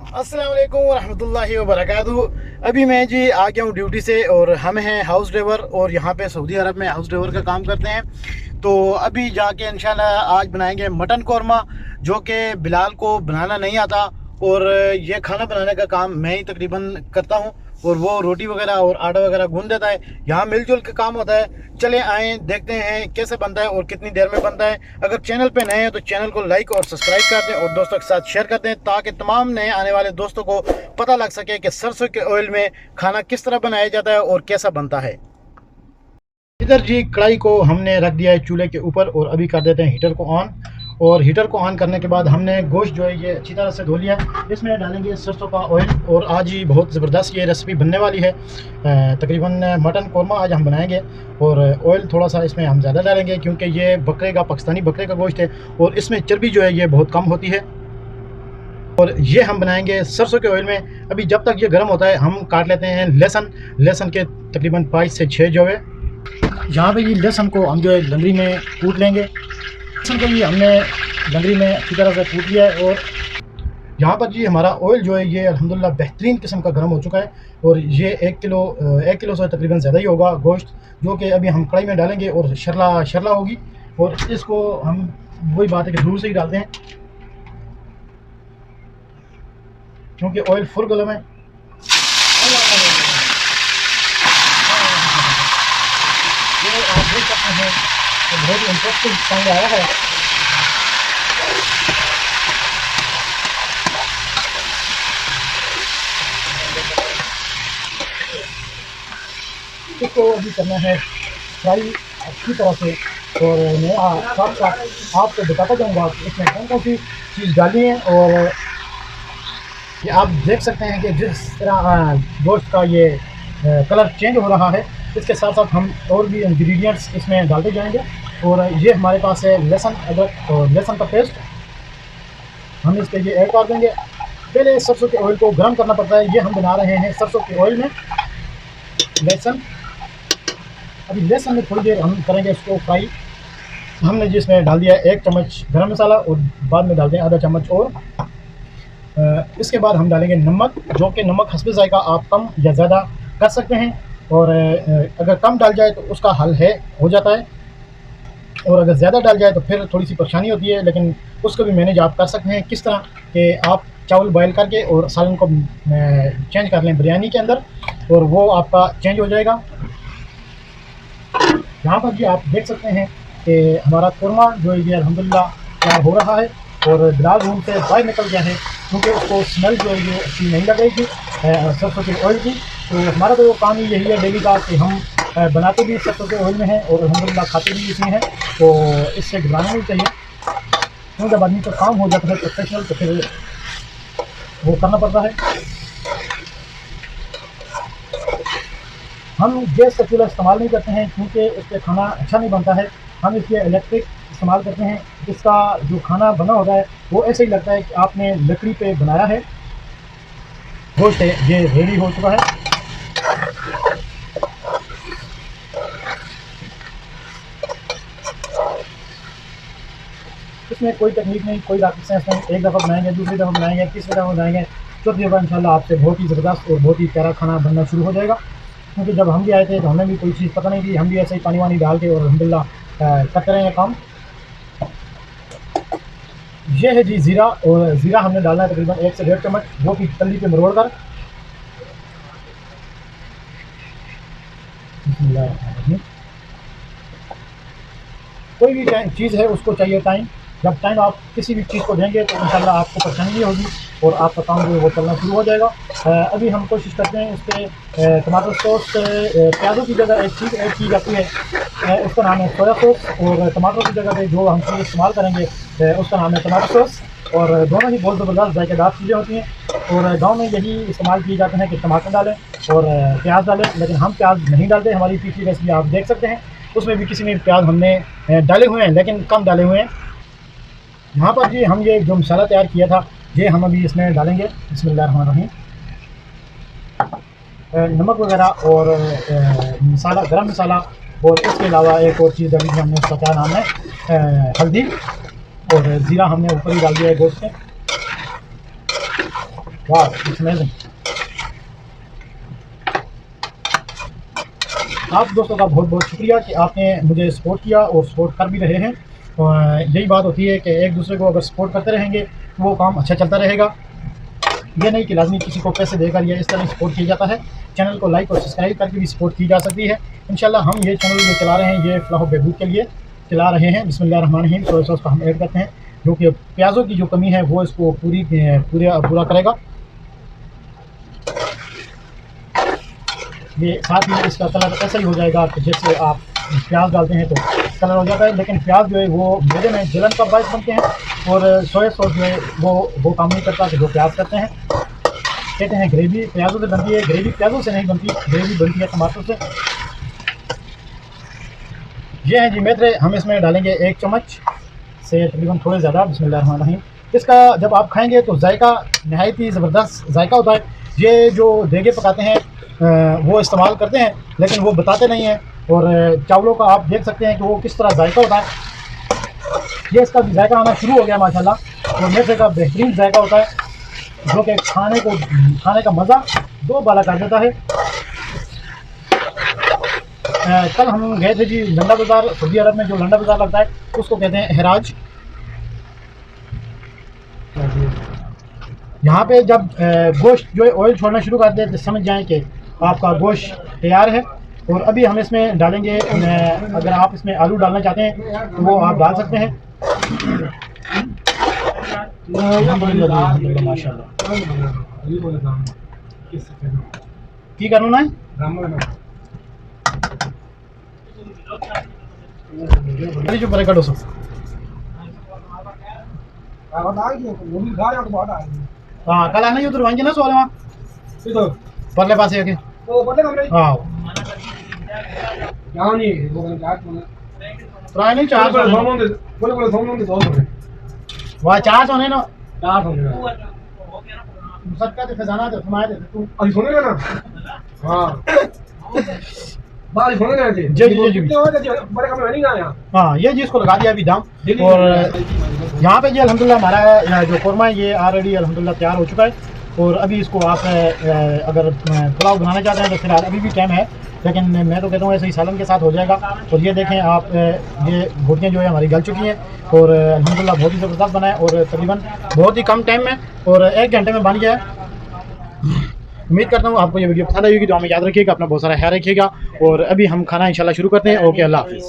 अस्सलाम वालेकुम रहमतुल्लाहि व बरकातुहू। अभी मैं जी आ गया हूँ ड्यूटी से और हम हैं हाउस ड्राइवर और यहाँ पे सऊदी अरब में हाउस ड्राइवर का काम करते हैं। तो अभी जाके इंशाल्लाह आज बनाएंगे मटन कौरमा, जो कि बिलाल को बनाना नहीं आता और ये खाना बनाने का काम मैं ही तकरीबन करता हूँ और वो रोटी वगैरह और आटा वगैरह गूंद देता है। यहाँ मिलजुल के काम होता है। चले आए देखते हैं कैसे बनता है और कितनी देर में बनता है। अगर चैनल पे नए हैं तो चैनल को लाइक और सब्सक्राइब कर दें और दोस्तों के साथ शेयर कर दें, ताकि तमाम नए आने वाले दोस्तों को पता लग सके कि सरसों के ऑयल में खाना किस तरह बनाया जाता है और कैसा बनता है। इधर जी कढ़ाई को हमने रख दिया है चूल्हे के ऊपर और अभी कर देते हैं हीटर को ऑन। और हीटर को ऑन करने के बाद हमने गोश्त जो है ये अच्छी तरह से धो लिया। इसमें डालेंगे सरसों का ऑयल और आज ही बहुत ज़बरदस्त ये रेसिपी बनने वाली है। तकरीबन मटन कौरमा आज हम बनाएंगे और ऑयल थोड़ा सा इसमें हम ज़्यादा डालेंगे क्योंकि ये बकरे का, पाकिस्तानी बकरे का गोश्त है और इसमें चर्बी जो है ये बहुत कम होती है। और ये हम बनाएंगे सरसों के ऑयल में। अभी जब तक ये गर्म होता है हम काट लेते हैं लहसुन के तकरीबन 5 से 6 जो है। यहाँ पे ये लहसुन को हम जो है लंगड़ी में कूट लेंगे। लहसुन को भी हमने लंगड़ी में अच्छी तरह से कूट लिया है और यहाँ पर जी हमारा ऑयल जो है ये अल्हम्दुलिल्लाह बेहतरीन किस्म का गर्म हो चुका है। और ये 1 किलो से तकरीबन ज़्यादा ही होगा गोश्त, जो कि अभी हम कढ़ाई में डालेंगे और शरला होगी। और इसको हम वही बात है कि दूर से ही डालते हैं क्योंकि ऑयल फुल गर्म है। ये आप देख सकते हैं तो बहुत ही इंटरेस्टिंग साउंड आया है। इसको अभी करना है फ्राई अच्छी तरह से। और मैं साथ साथ आपको बताता जाऊँगा कि इसमें कौन कौन सी चीज़ डाली है। और ये आप देख सकते हैं कि जिस तरह गोश्त का ये कलर चेंज हो रहा है, इसके साथ साथ हम और भी इंग्रेडिएंट्स इसमें डालते जाएंगे। और ये हमारे पास है लहसुन, अदरक और लहसुन का पेस्ट, हम इसके लिए ऐड कर देंगे। पहले सरसों के ऑयल को गर्म करना पड़ता है। ये हम बना रहे हैं सरसों के ऑयल में लहसुन। अभी लहसुन में थोड़ी देर हम करेंगे इसको फ्राई। हमने जी इसमें डाल दिया 1 चम्मच गरम मसाला और बाद में डाल दें आधा चम्मच और। इसके बाद हम डालेंगे नमक, जो कि नमक हस्बे ज़ायका आप कम या ज़्यादा कर सकते हैं। और अगर कम डाल जाए तो उसका हल हो जाता है और अगर ज़्यादा डाल जाए तो फिर थोड़ी सी परेशानी होती है। लेकिन उसको भी मैनेज आप कर सकते हैं। किस तरह कि आप चावल बॉयल करके और सालन को चेंज कर लें बिरयानी के अंदर और वो आपका चेंज हो जाएगा। यहाँ पर जी आप देख सकते हैं कि हमारा कौरमा जो है ये अल्हम्दुलिल्लाह तैयार हो रहा है और बिलाल रूम से बाहर निकल गया है क्योंकि उसको स्मेल जो है ये अच्छी नहीं लगेगी सरसों के ऑयल की। तो हमारा तो काम ही यही है डेली का कि हम बनाते भी सरसों के ऑयल में हैं और अल्हम्दुलिल्लाह खाते भी इसमें हैं। तो इससे घबराना नहीं चाहिए क्योंकि जब आदमी का काम हो जाता है प्रोफेशनल तो फिर वो करना पड़ता है। हम गैस का चूल्हा इस्तेमाल नहीं करते हैं क्योंकि उस पर खाना अच्छा नहीं बनता है। हम इसलिए इलेक्ट्रिक इस्तेमाल करते हैं। इसका जो खाना बना होता है वो ऐसे ही लगता है कि आपने लकड़ी पे बनाया है। गोश्त ये रेडी हो चुका है। इसमें कोई तकनीक नहीं, कोई रॉकेट साइंस नहीं। एक दफ़ा बनाएंगे, दूसरी दफ़ा बनाएंगे, तीसरी दफ़ा बनाएंगे, चौथी दफ़ा इंशाल्लाह आपसे बहुत ही ज़बरदस्त और बहुत ही प्यारा खाना बनना शुरू हो जाएगा। क्योंकि जब हम भी आए थे तो हमें भी कोई चीज़ पता नहीं थी, हम भी ऐसे ही पानी वानी डाल के और अल्हम्दुलिल्लाह करते रहे काम। ये है जी ज़ीरा, और ज़ीरा हमने डालना है तकरीबन 1 से 1.5 चम्मच, वो भी तल्ली पे मरोड़ कर। कोई भी चीज़ है उसको चाहिए टाइम। जब टाइम आप किसी भी चीज़ को देंगे तो इंशाल्लाह आपको परेशानी नहीं होगी और आपका काम जो है वो चलना शुरू हो जाएगा। अभी हम कोशिश करते हैं इस पर टमाटर सॉस, प्याज़ों की जगह एक चीज़ ऐड की जाती है, उसका नाम है सोया सॉस। और टमाटरों की जगह पे जो हम चीज़ इस्तेमाल करेंगे उसका नाम है टमाटर सॉस। और दोनों ही बहुत ज़बरदस्त जायकेदार चीज़ें होती हैं और गाँव में यही इस्तेमाल किए जाते हैं कि टमाटर डालें और प्याज डालें। लेकिन हम प्याज नहीं डालते। हमारी पिछली रेसिपी आप देख सकते हैं, उसमें भी किसी में प्याज हमने डाले हुए हैं लेकिन कम डाले हुए हैं। यहाँ पर जी हम ये जो मसाला तैयार किया था ये हम अभी इसमें डालेंगे। बिस्मिल्लाहिर्रहमानिर्रहीम। नमक वगैरह और मसाला, गरम मसाला, और इसके अलावा एक और चीज़ डाली थी हमने, उसका क्या नाम है, हल्दी। और ज़ीरा हमने ऊपर ही डाल दिया है गोश्त में। वाह, अमेजिंग। आप दोस्तों का बहुत बहुत शुक्रिया कि आपने मुझे सपोर्ट किया और सपोर्ट कर भी रहे हैं। यही बात होती है कि एक दूसरे को अगर सपोर्ट करते रहेंगे तो वो काम अच्छा चलता रहेगा। ये नहीं कि लाजमी किसी को पैसे देकर या इस तरह सपोर्ट किया जाता है। चैनल को लाइक और सब्सक्राइब करके भी सपोर्ट की जा सकती है। इंशाल्लाह हम ये चैनल जो चला रहे हैं ये फलाह बहबूद के लिए चला रहे हैं। बिस्मिल्लाहिर्रहमानिर्रहीम। सोया सॉस का हम ऐड करते हैं जो कि प्याज़ों की जो कमी है वो इसको पूरा करेगा। ये साथ ही इसका कलर ऐसा ही हो जाएगा कि जैसे आप प्याज डालते हैं तो कलर हो जाता है, लेकिन प्याज जो है वो मैदे में जलन का बायस बनते हैं और सोया सॉस जो है वो काम नहीं करता कि जो प्याज करते हैं। कहते हैं ग्रेवी प्याज़ों से बनती है, ग्रेवी प्याज़ों से नहीं बनती, ग्रेवी बनती है टमाटर से। ये हैं जी मेथरे, हम इसमें डालेंगे 1 चम्मच से तकरीबन थोड़े ज़्यादा। बिस्मिल्लाहिर्रहमानिर्रहीम। इसका जब आप खाएंगे तो जायका नहायत ही ज़बरदस्त जायका होता है। ये जो देगे पकाते हैं वो इस्तेमाल करते हैं लेकिन वो बताते नहीं हैं, और चावलों का आप देख सकते हैं कि वो किस तरह जायका होता है। ये इसका भी जायका आना शुरू हो गया माशाल्लाह, और मेथरे का बेहतरीन जायका होता है जो कि खाने का मज़ा दो बाला कर देता है। कल हम गए थे जी लंडा बाज़ार, सऊदी अरब में जो लंडा बाज़ार लगता है उसको कहते हैं हराज। यहाँ पे जब गोश्त जो है ऑयल छोड़ना शुरू कर दे तो समझ जाएं कि आपका गोश्त तैयार है। और अभी हम इसमें डालेंगे, अगर आप इसमें आलू डालना चाहते हैं तो वो आप डाल सकते हैं। माशाल्लाह की करना है जो बड़े कटो सब। हाँ कल आना उधर वहीं ना सो वहाँ परले पास आके हाँ नहीं 400 वहाँ 400 नहीं ना सबका तो खजाना तो तुम्हारे तू अभी सुनेगा ना। हाँ जी जी जी बड़े कमरे नहीं गए। हाँ ये जी इसको लगा दिया अभी दाम। और यहाँ पे जी अल्हम्दुलिल्लाह हमारा जो कोरमा है ये ऑलरेडी अल्हम्दुलिल्लाह तैयार हो चुका है। और अभी इसको आप अगर पुलाव बनाना चाहते हैं तो फिलहाल अभी भी टाइम है, लेकिन मैं तो कहता हूँ ऐसे ही सालन के साथ हो जाएगा। और ये देखें आप, ये बोटियाँ जो है हमारी गल चुकी हैं और अल्हम्दुलिल्लाह बहुत ही ज़बरदस्त बना है और तकरीबन बहुत ही कम टाइम में और 1 घंटे में बन गया है। उम्मीद करता हूँ आपको ये वीडियो पसंद आएगी। तो हमें याद रखिएगा, अपना बहुत सारा ख्याल रखिएगा। और अभी हम खाना इंशाल्लाह शुरू करते हैं। ओके, अल्लाह हाफिज़।